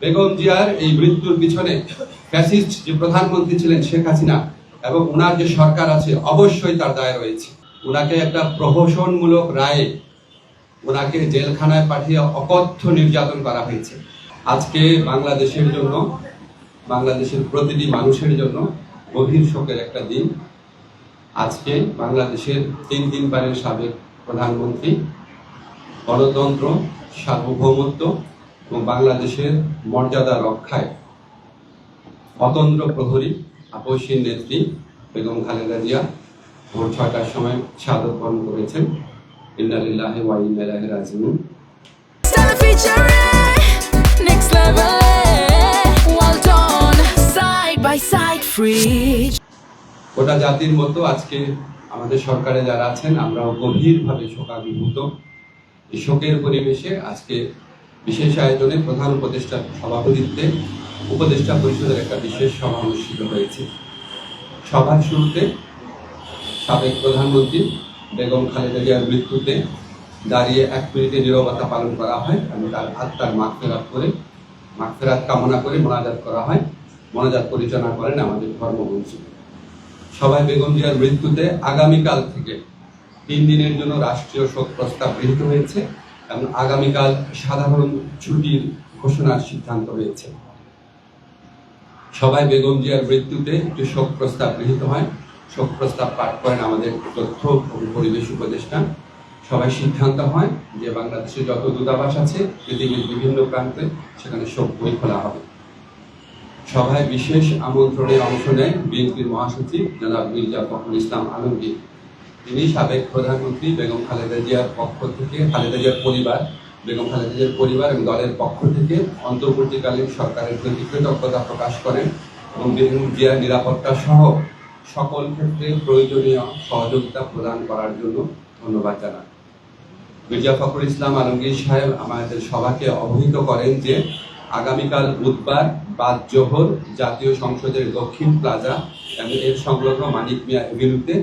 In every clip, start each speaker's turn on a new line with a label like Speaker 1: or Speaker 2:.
Speaker 1: বেগম জিয়ার এই মৃত্যুর পিছনে ফ্যাসিস্ট যে প্রধানমন্ত্রী ছিলেন শেখ হাসিনা এবং ওনার যে সরকার আছে অবশ্যই তার দায় রয়েছে। ওনাকে একটা প্রহসনমূলক রায়ে ওনাকে জেলখানায় পাঠিয়ে অকথ্য নির্যাতন করা হয়েছে। আজকে বাংলাদেশের জন্য, বাংলাদেশের প্রতিটি মানুষের জন্য গভীর শোকের একটা দিন। আজকে বাংলাদেশের 3 বারের সাবেক প্রধানমন্ত্রী, গণতন্ত্র, সার্বভৌমত্ব এবং বাংলাদেশের মর্যাদা রক্ষায় অতন্দ্র প্রহরী আপসীর নেত্রী বেগম খালেদা জিয়া ভোর 6টার সময় শাহাদাত বরণ করেছেন। ইন্না লিল্লাহি ওয়া ইন্না ইলাইহি রাজিউন। গোটা জাতির মতো আজকে আমাদের সরকারে যারা আছেন আমরাও গভীরভাবে শোকাভিভূত। এই শোকের পরিবেশে আজকে বিশেষ আয়োজনে প্রধান উপদেষ্টার সভাপতিত্বে উপদেষ্টা পরিষদের একটা বিশেষ সভা অনুষ্ঠিত হয়েছে। সভার শুরুতে সাবেক প্রধানমন্ত্রী বেগম খালেদা জিয়ার মৃত্যুতে দাঁড়িয়ে 1 মিনিটের নীরবতা পালন করা হয় এবং তার আত্মার মাগফিরাত কামনা করে মোনাজাত করা হয়। মোনাজাত পরিচালনা করেন আমাদের ধর্মমন্ত্রী। সভায় বেগম জিয়ার মৃত্যুতে আগামীকাল থেকে 3 দিনের জন্য রাষ্ট্রীয় শোক প্রস্তাব গৃহীত হয়েছে এবং আগামীকাল সাধারণ ছুটির ঘোষণার সিদ্ধান্ত হয়েছে। সবাই বেগম জিয়ার মৃত্যুতে একটি শোক প্রস্তাব গৃহীত হয়। শোক প্রস্তাব পাঠ করেন আমাদের তথ্য ও পরিবেশ উপদেষ্টা। সবাই সিদ্ধান্ত হয় যে বাংলাদেশের যত দূতাবাস আছে পৃথিবীর বিভিন্ন প্রান্তে সেখানে শোক বই খোলা হবে। সভায় বিশেষ আমন্ত্রণে অংশ নেয় বিএনপির মহাসচিব জনাব মির্জা ফখরুল ইসলাম আলমগীর। তিনি সাবেক প্রধানমন্ত্রী বেগম খালেদা জিয়ার পক্ষ থেকে, খালেদা জিয়ার পরিবার, বেগম খালেদা জিয়ার পরিবার এবং দলের পক্ষ থেকে অন্তর্বর্তীকালীন সরকারের প্রতি কৃতজ্ঞতা প্রকাশ করেন এবং বেগম জিয়ার নিরাপত্তা সহ সকল ক্ষেত্রে প্রয়োজনীয় সহযোগিতা প্রদান করার জন্য ধন্যবাদ জানান। মির্জা ফখরুল ইসলাম আলমগীর সাহেব আমাদের সভাকে অবহিত করেন যে আগামীকাল বুধবার বাদ জোহর জাতীয় সংসদের দক্ষিণ প্লাজা এবং এর সংলগ্ন মানিক মিয়া এভিনিউতে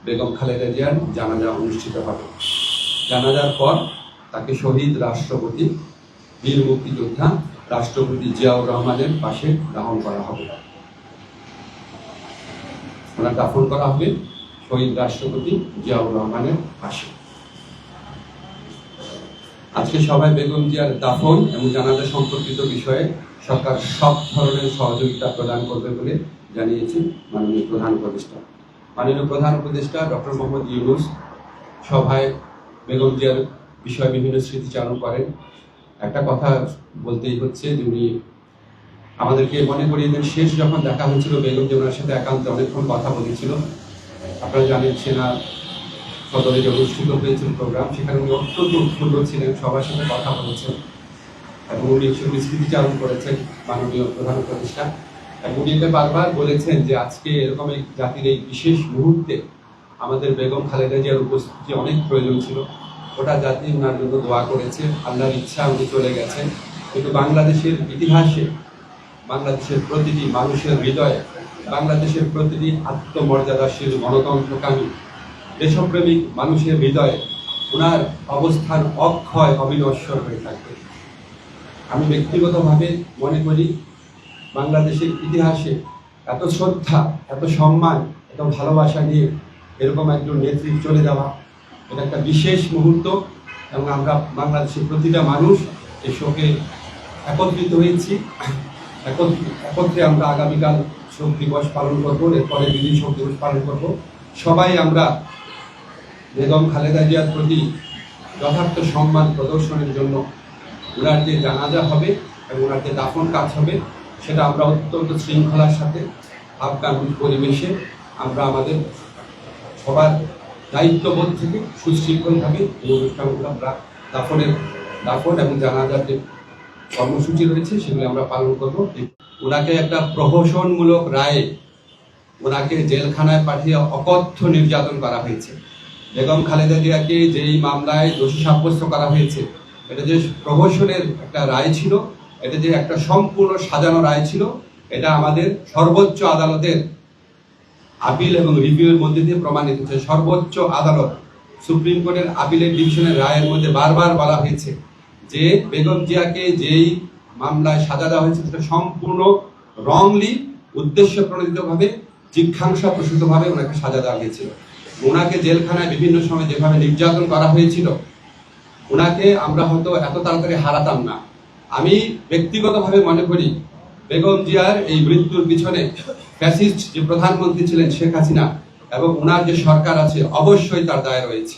Speaker 1: বেগম খালেদা জিয়ার জানাজা অনুষ্ঠিত হবে। জানাজার পর তাকে শহীদ রাষ্ট্রপতি, বীর মুক্তিযোদ্ধা রাষ্ট্রপতি জিয়াউর রহমানের পাশে দাফন করা হবে। ওনার দাফন করা হবে শহীদ রাষ্ট্রপতি জিয়াউর রহমানের পাশে। আজকে সবাই বেগম জিয়ার দাফন এবং জানাজা সম্পর্কিত বিষয়ে সরকার সব ধরনের সহযোগিতা প্রদান করবে বলে জানিয়েছেন মাননীয় প্রধান উপদেষ্টা। মাননীয় প্রধান উপদেষ্টা ডক্টর মোহাম্মদ ইউনূস সভায় বেগম জিয়ার বিষয়ে বিভিন্ন স্মৃতিচারণ করেন। একটা কথা বলতেই হচ্ছে যে উনি আমাদেরকে মনে করিয়ে দেন শেষ যখন দেখা হয়েছিল বেগম জিয়া ওনার সাথে একান্তে অনেকক্ষণ কথা বলেছিল। আপনারা জানেন সেনা সদরে যে অনুষ্ঠিত হয়েছিল প্রোগ্রাম, সেখানে উনি অত্যন্ত উৎফুল্ল ছিলেন, সবার সাথে কথা বলেছেন এবং উনি সেগুলি স্মৃতিচারণ করেছেন মাননীয় প্রধান উপদেষ্টা। এবং উনি বারবার বলেছেন যে আজকে এরকম এক জাতির এই বিশেষ মুহূর্তে আমাদের বেগম খালেদা জিয়ার উপস্থিতি অনেক প্রয়োজন ছিল। গোটা জাতি ওনার জন্য দোয়া করেছে, আল্লাহর ইচ্ছা উনি চলে গেছেন। কিন্তু বাংলাদেশের ইতিহাসে, বাংলাদেশের প্রতিটি মানুষের হৃদয়ে, বাংলাদেশের প্রতিটি আত্মমর্যাদাশীল গণতন্ত্রকামী দেশপ্রেমিক মানুষের হৃদয়ে ওনার অবস্থান অক্ষয় অবিনশ্বর হয়ে থাকবে। আমি ব্যক্তিগতভাবে মনে করি বাংলাদেশের ইতিহাসে এত শ্রদ্ধা, এত সম্মান, এত ভালোবাসা নিয়ে এরকম একজন নেত্রী চলে যাওয়া এটা একটা বিশেষ মুহূর্ত এবং আমরা বাংলাদেশের প্রতিটা মানুষ এই শোকে একত্রিত হয়েছি। একত্রে আমরা আগামীকাল শোক দিবস পালন করবো, এরপরে বিদিন শোক দিবস পালন করবো। সবাই আমরা বেগম খালেদা জিয়ার প্রতি যথার্থ সম্মান প্রদর্শনের জন্য ওনার যে জানাজা হবে এবং ওনার যে দাফন কাজ হবে সেটা আমরা অত্যন্ত শৃঙ্খলার সাথে আফগান পরিবেশে আমরা আমাদের সবার দায়িত্ববোধ থেকে সুশৃঙ্খলভাবে এই অনুষ্ঠানগুলো আমরা দাফন এবং জানাজার যে কর্মসূচি রয়েছে সেগুলো আমরা পালন করব। ওনাকে একটা প্রহসনমূলক রায়ে ওনাকে জেলখানায় পাঠিয়ে অকথ্য নির্যাতন করা হয়েছে। বেগম খালেদা জিয়াকে যেই মামলায় দোষী সাব্যস্ত করা হয়েছে এটা যে প্রহসনের একটা রায় ছিল, এটা যে একটা সম্পূর্ণ সাজানো রায় ছিল, এটা আমাদের সর্বোচ্চ আদালতের আপিল এবং রিভিউয়ের মধ্যে দিয়ে প্রমাণিত হয়েছে। সর্বোচ্চ আদালত সুপ্রিম কোর্টের আপিলের ডিভিশনের রায়ের মধ্যে বারবার বলা হয়েছে যে বেগম জিয়াকে যেই মামলায় সাজা দেওয়া হয়েছে সেটা সম্পূর্ণ রংলি, উদ্দেশ্য প্রণোদিতভাবে, জিজ্ঞাসা প্রসূতভাবে ওনাকে সাজা দেওয়া হয়েছিল। ওনাকে জেলখানায় বিভিন্ন সময় যেভাবে নির্যাতন করা হয়েছিল, ওনাকে আমরা হয়তো এত তাড়াতাড়ি হারাতাম না। আমি ব্যক্তিগতভাবে মনে করি বেগম জিয়ার এই মৃত্যুর পিছনে ফ্যাসিস্ট যে প্রধানমন্ত্রী ছিলেন শেখ হাসিনা এবং ওনার যে সরকার আছে, অবশ্যই তার দায় রয়েছে।